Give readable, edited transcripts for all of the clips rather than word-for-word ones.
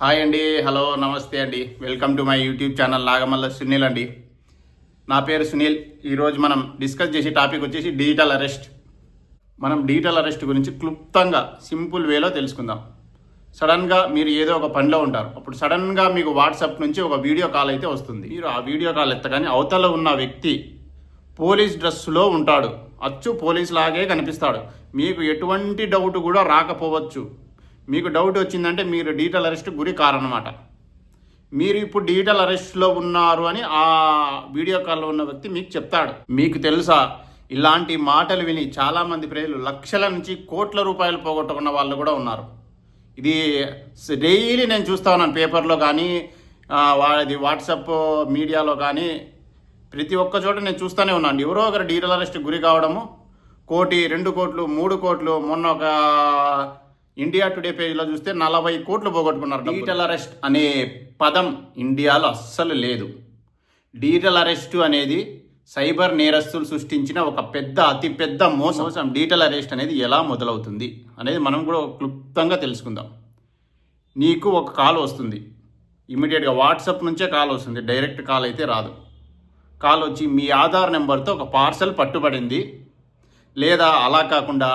Hi అండి, hello, నమస్తే అండి. Welcome to my YouTube channel Nagamalla Sunil అండి. నా పేరు సునీల్. ఈరోజు మనం డిస్కస్ చేసే టాపిక్ వచ్చేసి డిజిటల్ అరెస్ట్. మనం డిజిటల్ అరెస్ట్ గురించి క్లుప్తంగా సింపుల్ వేలో తెలుసుకుందాం. సడన్గా మీరు ఏదో ఒక పనిలో ఉంటారు. అప్పుడు సడన్గా మీకు వాట్సాప్ నుంచి ఒక వీడియో కాల్ అయితే వస్తుంది. మీరు ఆ వీడియో కాల్ ఎత్తగానే అవతల ఉన్న వ్యక్తి పోలీస్ డ్రెస్సులో ఉంటాడు. అచ్చు పోలీస్ లాగే కనిపిస్తాడు. మీకు ఎటువంటి డౌట్ కూడా రాకపోవచ్చు. మీకు డౌట్ వచ్చిందంటే మీరు డిజిటల్ అరెస్ట్ గురి కారన్నమాట. మీరు ఇప్పుడు డిజిటల్ అరెస్ట్లో ఉన్నారు అని ఆ వీడియో కాల్లో ఉన్న వ్యక్తి మీకు చెప్తాడు. మీకు తెలుసా, ఇలాంటి మాటలు విని చాలామంది ప్రజలు లక్షల నుంచి కోట్ల రూపాయలు పోగొట్టుకున్న వాళ్ళు కూడా ఉన్నారు. ఇది డైలీ నేను చూస్తా ఉన్నాను, పేపర్లో కానీ అది వాట్సాప్ మీడియాలో కానీ ప్రతి ఒక్క చోట నేను చూస్తూనే ఉన్నాను. ఎవరో ఒకరు డిజిటల్ అరెస్ట్ గురి కావడము, 1 కోటి 2 కోట్లు 3 కోట్లు, మొన్న ఒక ఇండియా టుడే పేజ్లో చూస్తే 40 కోట్లు పోగొట్టుకున్నారు. డిజిటల్ అరెస్ట్ అనే పదం ఇండియాలో అస్సలు లేదు. డిజిటల్ అరెస్ట్ అనేది సైబర్ నేరస్తులు సృష్టించిన ఒక అతిపెద్ద మోసం. డిజిటల్ అరెస్ట్ అనేది ఎలా మొదలవుతుంది అనేది మనం కూడా క్లుప్తంగా తెలుసుకుందాం. నీకు ఒక కాల్ వస్తుంది, ఇమీడియట్గా వాట్సాప్ నుంచే కాల్ వస్తుంది, డైరెక్ట్ కాల్ అయితే రాదు. కాల్ వచ్చి మీ ఆధార్ నెంబర్తో ఒక పార్సల్ పట్టుబడింది, లేదా అలా కాకుండా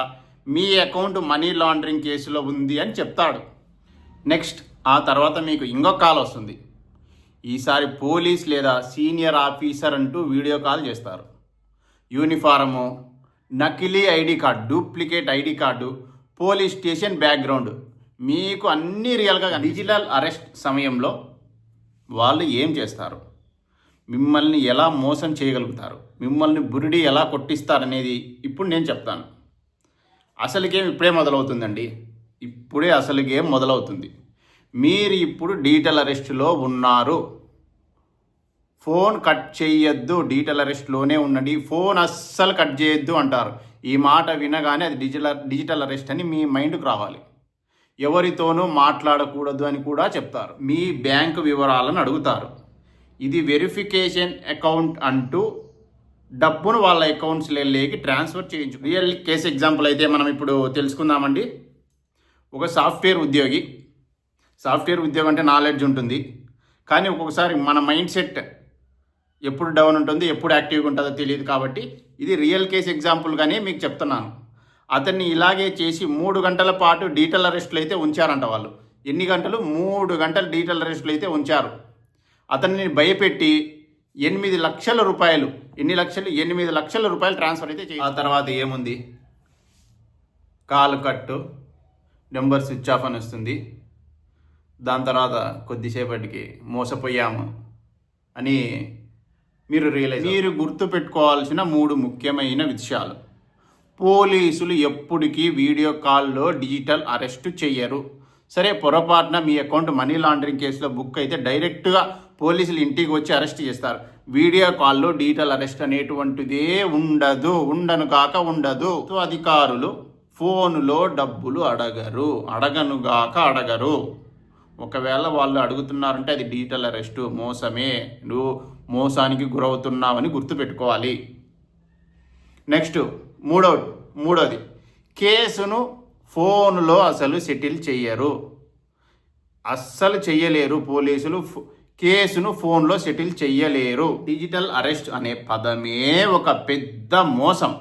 మీ అకౌంట్ మనీ లాండరింగ్ కేసులో ఉంది అని చెప్తాడు. నెక్స్ట్ ఆ తర్వాత మీకు ఇంకొక కాల్ వస్తుంది. ఈసారి పోలీస్ లేదా సీనియర్ ఆఫీసర్ అంటూ వీడియో కాల్ చేస్తారు. యూనిఫారము, నకిలీ ID card, duplicate ID card, police station background, మీకు అన్నీ రియల్గా. డిజిటల్ అరెస్ట్ సమయంలో వాళ్ళు ఏం చేస్తారు, మిమ్మల్ని ఎలా మోసం చేయగలుగుతారు, మిమ్మల్ని బురిడి ఎలా కొట్టిస్తారనేది ఇప్పుడు నేను చెప్తాను. అసలు గేమ్ ఇప్పుడే మొదలవుతుందండి. ఇప్పుడే అసలు గేమ్ మొదలవుతుంది. మీరు ఇప్పుడు డిజిటల్ అరెస్ట్లో ఉన్నారు. ఫోన్ కట్ చేయొద్దు, డిజిటల్ అరెస్ట్లోనే ఉండండి, ఫోన్ అస్సలు కట్ చేయొద్దు అంటారు. ఈ మాట వినగానే అది డిజిటల్ అరెస్ట్ అని మీ మైండ్కి రావాలి. ఎవరితోనూ మాట్లాడకూడదు అని కూడా చెప్తారు. మీ బ్యాంకు వివరాలను అడుగుతారు. ఇది వెరిఫికేషన్ అకౌంట్ అంటూ డబ్బును వాళ్ళ అకౌంట్స్లోకి ట్రాన్స్ఫర్ చేయించు. రియల్ కేస్ ఎగ్జాంపుల్ అయితే మనం ఇప్పుడు తెలుసుకుందామండి. ఒక సాఫ్ట్వేర్ ఉద్యోగి అంటే నాలెడ్జ్ ఉంటుంది, కానీ ఒక్కొక్కసారి మన మైండ్ సెట్ ఎప్పుడు డౌన్ ఉంటుంది, ఎప్పుడు యాక్టివ్గా ఉంటుందో తెలియదు. కాబట్టి ఇది రియల్ కేస్ ఎగ్జాంపుల్గానే మీకు చెప్తున్నాను. అతన్ని ఇలాగే చేసి 3 గంటల పాటు డిజిటల్ అరెస్ట్లు అయితే ఉంచారంట. వాళ్ళు ఎన్ని గంటలు? 3 గంటలు డిజిటల్ అరెస్ట్లు అయితే ఉంచారు. అతన్ని భయపెట్టి 8 లక్షల రూపాయలు, 8 లక్షల రూపాయలు ట్రాన్స్ఫర్ అయితే చేయాలి. ఆ తర్వాత ఏముంది, కాల్ కట్టు, నెంబర్ స్విచ్ ఆఫ్ అని వస్తుంది. దాని తర్వాత కొద్దిసేపటికి మోసపోయాము అని మీరు రియలైజ్. మీరు గుర్తుపెట్టుకోవాల్సిన 3 ముఖ్యమైన విషయాలు. పోలీసులు ఎప్పటికీ వీడియో కాల్లో డిజిటల్ అరెస్ట్ చెయ్యరు. సరే, పొరపాటున మీ అకౌంట్ మనీ లాండరింగ్ కేసులో బుక్ అయితే డైరెక్ట్గా పోలీసులు ఇంటికి వచ్చి అరెస్ట్ చేస్తారు. వీడియో కాల్లో డిజిటల్ అరెస్ట్ అనేటువంటిదే ఉండదు, ఉండదు. అధికారులు ఫోనులో డబ్బులు అడగరు. ఒకవేళ వాళ్ళు అడుగుతున్నారంటే అది డిజిటల్ అరెస్టు, మోసమే, నువ్వు మోసానికి గురవుతున్నావని గుర్తుపెట్టుకోవాలి. నెక్స్ట్ మూడోది, కేసును ఫోన్లో అసలు సెటిల్ చెయ్యలేరు. పోలీసులు కేసును ఫోన్లో సెటిల్ చెయ్యలేరు. డిజిటల్ అరెస్ట్ అనే పదమే ఒక పెద్ద మోసం.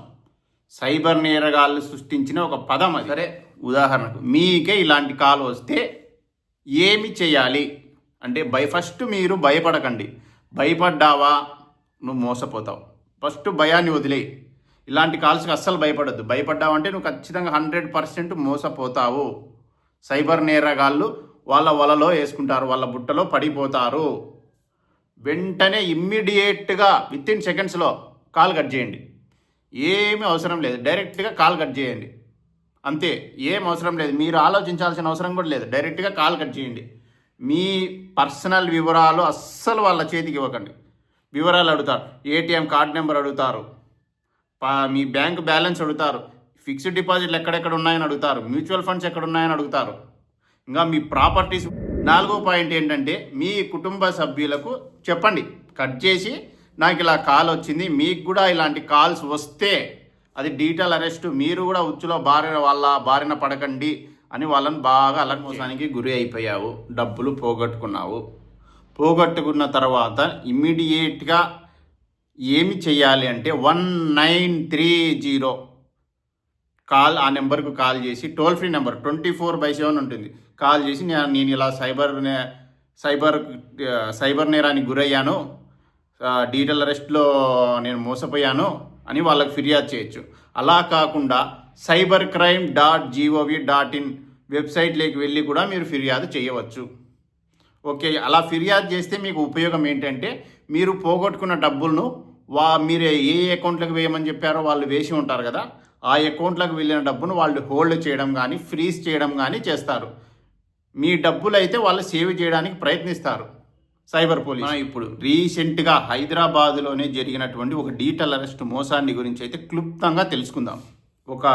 సైబర్ నేరగాళ్ళు సృష్టించిన ఒక పదం అది. సరే, ఉదాహరణకు మీకే ఇలాంటి కాల్ వస్తే ఏమి చేయాలి అంటే, ఫస్ట్ మీరు భయపడకండి. భయపడ్డావా నువ్వు మోసపోతావు. ఫస్ట్ భయాన్ని వదిలేయి. ఇలాంటి కాల్స్కి అస్సలు భయపడద్దు. భయపడ్డావంటే నువ్వు ఖచ్చితంగా 100% మోసపోతావు. సైబర్ నేరగాళ్ళు వాళ్ళ వలలో వేసుకుంటారు, వాళ్ళ బుట్టలో పడిపోతారు. వెంటనే ఇమ్మీడియట్గా వితిన్ సెకండ్స్లో కాల్ కట్ చేయండి. ఏమీ అవసరం లేదు, డైరెక్ట్గా కాల్ కట్ చేయండి. అంతే, ఏం అవసరం లేదు, మీరు ఆలోచించాల్సిన అవసరం కూడా లేదు. డైరెక్ట్గా కాల్ కట్ చేయండి. మీ పర్సనల్ వివరాలు అస్సలు వాళ్ళ చేతికి ఇవ్వకండి. వివరాలు అడుగుతారు, ఏటీఎం కార్డ్ నెంబర్ అడుగుతారు, మీ బ్యాంక్ బ్యాలెన్స్ అడుగుతారు, ఫిక్స్డ్ డిపాజిట్లు ఎక్కడెక్కడ ఉన్నాయని అడుగుతారు, మ్యూచువల్ ఫండ్స్ ఎక్కడ ఉన్నాయని అడుగుతారు, ఇంకా మీ ప్రాపర్టీస్. 4వ పాయింట్ ఏంటంటే, మీ కుటుంబ సభ్యులకు చెప్పండి, కట్ చేసి నాకు ఇలా కాల్ వచ్చింది, మీకు కూడా ఇలాంటి కాల్స్ వస్తే అది డిజిటల్ అరెస్ట్, మీరు కూడా ఉచ్చులో బారిన పడకండి అని వాళ్ళని బాగా అలర్ట్ మోసానికి గురి అయిపోయావు, డబ్బులు పోగొట్టుకున్నావు. పోగొట్టుకున్న తర్వాత ఇమ్మీడియేట్గా ఏమి చేయాలి అంటే 1930 కాల్, ఆ నెంబర్కు కాల్ చేసి, టోల్ ఫ్రీ నెంబర్ 24/7 ఉంటుంది. కాల్ చేసి నేను ఇలా సైబర్ నేరానికి గురయ్యాను, డిజిటల్ అరెస్ట్లో నేను మోసపోయాను అని వాళ్ళకి ఫిర్యాదు చేయొచ్చు. అలా కాకుండా cybercrime.gov.in వెబ్సైట్లోకి వెళ్ళి కూడా మీరు ఫిర్యాదు చేయవచ్చు. ఓకే, అలా ఫిర్యాదు చేస్తే మీకు ఉపయోగం ఏంటంటే మీరు పోగొట్టుకున్న డబ్బులను మీరు ఏ అకౌంట్లకు వేయమని చెప్పారో వాళ్ళు వేసి ఉంటారు కదా, ఆ అకౌంట్లకు వెళ్ళిన డబ్బును వాళ్ళు హోల్డ్ చేయడం కానీ ఫ్రీజ్ చేయడం కానీ చేస్తారు. మీ డబ్బులు అయితే వాళ్ళు సేవ్ చేయడానికి ప్రయత్నిస్తారు సైబర్ పోలీస్. ఇప్పుడు రీసెంట్గా హైదరాబాద్లోనే జరిగినటువంటి ఒక డిజిటల్ అరెస్ట్ మోసాన్ని గురించి అయితే క్లుప్తంగా తెలుసుకుందాం. ఒక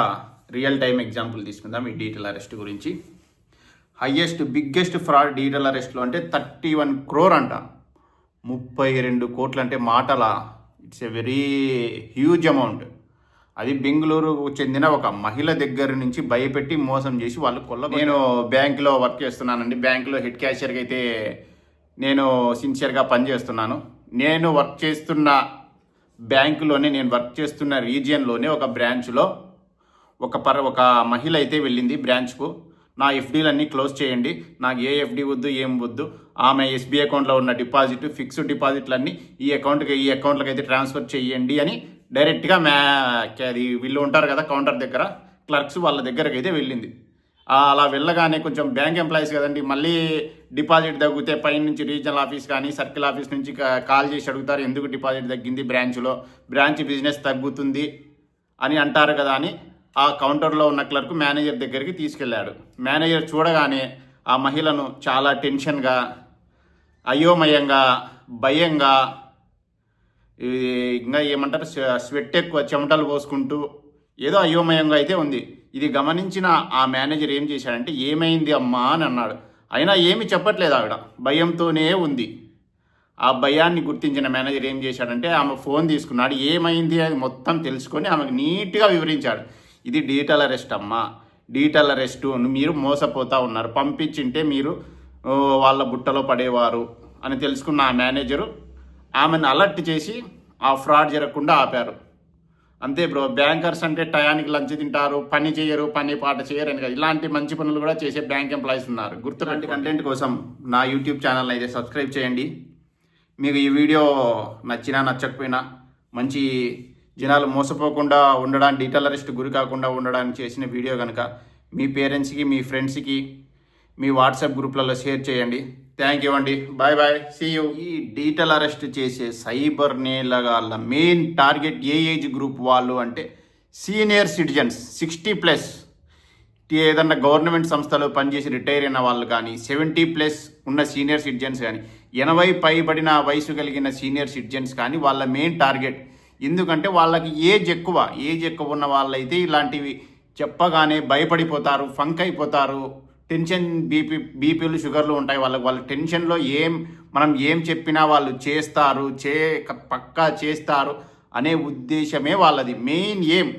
రియల్ టైం ఎగ్జాంపుల్ తీసుకుందాం ఈ డిజిటల్ అరెస్ట్ గురించి. బిగ్గెస్ట్ ఫ్రాడ్ డిజిటల్ అరెస్ట్లో అంటే 31 crore అంట. 32 కోట్లు అంటే మాటలా? It's a very huge amount. అది బెంగళూరుకు చెందిన ఒక మహిళ దగ్గర నుంచి భయపెట్టి మోసం చేసి వాళ్ళు నేను బ్యాంకులో వర్క్ చేస్తున్నానండి. బ్యాంకులో హెడ్ క్యాషియర్గా అయితే నేను సిన్సియర్గా పనిచేస్తున్నాను. నేను వర్క్ చేస్తున్న బ్యాంకులోనే, నేను వర్క్ చేస్తున్న రీజియన్లోనే ఒక బ్రాంచ్లో ఒక మహిళ అయితే వెళ్ళింది బ్రాంచ్కు. నా ఎఫ్డీలన్నీ క్లోజ్ చేయండి, నాకు ఏ ఎఫ్డీ వద్దు, ఏం వద్దు. ఆమె ఎస్బీ అకౌంట్లో ఉన్న డిపాజిట్, ఫిక్స్డ్ డిపాజిట్లన్నీ ఈ అకౌంట్లకు అయితే ట్రాన్స్ఫర్ చేయండి అని డైరెక్ట్గా అది వీళ్ళు ఉంటారు కదా కౌంటర్ దగ్గర క్లర్క్స్, వాళ్ళ దగ్గరకు అయితే వెళ్ళింది. అలా వెళ్ళగానే కొంచెం బ్యాంక్ ఎంప్లాయీస్ కదండి, మళ్ళీ డిపాజిట్ తగ్గితే పైనుంచి రీజనల్ ఆఫీస్ కానీ సర్కిల్ ఆఫీస్ నుంచి కాల్ చేసి అడుగుతారు, ఎందుకు డిపాజిట్ తగ్గింది బ్రాంచ్ బిజినెస్ తగ్గుతుంది అని అంటారు కదా అని ఆ కౌంటర్లో ఉన్న క్లర్క్ మేనేజర్ దగ్గరికి తీసుకెళ్ళాడు. మేనేజర్ చూడగానే ఆ మహిళను చాలా టెన్షన్గా, అయోమయంగా, భయంగా, ఇంకా ఏమంటారు స్వెట్ ఎక్కువ, చెమటలు పోసుకుంటూ ఏదో అయోమయంగా అయితే ఉంది. ఇది గమనించిన ఆ మేనేజర్ ఏం చేశాడంటే, ఏమైంది అమ్మా అని అన్నాడు. అయినా ఏమి చెప్పట్లేదు ఆవిడ, భయంతోనే ఉంది. ఆ భయాన్ని గుర్తించిన మేనేజర్ ఏం చేశాడంటే ఆమె ఫోన్ తీసుకున్నాడు, ఏమైంది అది మొత్తం తెలుసుకొని ఆమెకు నీట్గా వివరించాడు. ఇది డిజిటల్ అరెస్ట్ అమ్మా, డిజిటల్ అరెస్టు, మీరు మోసపోతూ ఉన్నారు, పంపించింటే మీరు వాళ్ళ బుట్టలో పడేవారు అని తెలుసుకున్న ఆ మేనేజరు ఆమెను అలర్ట్ చేసి ఆ ఫ్రాడ్ జరగకుండా ఆపారు. అంతే బ్రో, బ్యాంకర్స్ అంటే టయానికి లంచ్ తింటారు, పని చేయరు, పని పాట చేయరు అని కదా, ఇలాంటి మంచి పనులు కూడా చేసే బ్యాంక్ ఎంప్లాయీస్ ఉన్నారు. గుర్తుపెట్టి కంటెంట్ కోసం నా యూట్యూబ్ ఛానల్ అయితే సబ్స్క్రైబ్ చేయండి. మీకు ఈ వీడియో నచ్చినా నచ్చకపోయినా మంచి జనాలు మోసపోకుండా ఉండడానికి, డిజిటల్ అరెస్ట్ గురి కాకుండా ఉండడానికి చేసిన వీడియో కనుక మీ పేరెంట్స్కి, మీ ఫ్రెండ్స్కి, మీ వాట్సాప్ గ్రూప్లలో షేర్ చేయండి. థ్యాంక్ యూ అండి, బాయ్ బాయ్, సీ యూ. ఈ డిజిటల్ అరెస్ట్ చేసే సైబర్ నేరగాళ్ళ మెయిన్ టార్గెట్ ఏ ఏజ్ గ్రూప్ వాళ్ళు అంటే సీనియర్ సిటిజన్స్, 60+, ఏదన్నా గవర్నమెంట్ సంస్థలో పనిచేసి రిటైర్ అయిన వాళ్ళు కానీ, 70+ ఉన్న సీనియర్ సిటిజన్స్ కానీ, 80 పైబడిన వయసు కలిగిన సీనియర్ సిటిజన్స్ కానీ వాళ్ళ మెయిన్ టార్గెట్. ఎందుకంటే వాళ్ళకి ఏజ్ ఎక్కువ ఉన్న వాళ్ళైతే ఇలాంటివి చెప్పగానే భయపడిపోతారు, ఫంక్ అయిపోతారు, టెన్షన్, బీపీలు, షుగర్లు ఉంటాయి వాళ్ళ టెన్షన్లో మనం ఏం చెప్పినా వాళ్ళు చేస్తారు, పక్కా చేస్తారు అనే ఉద్దేశమే వాళ్ళది మెయిన్ ఎయిమ్.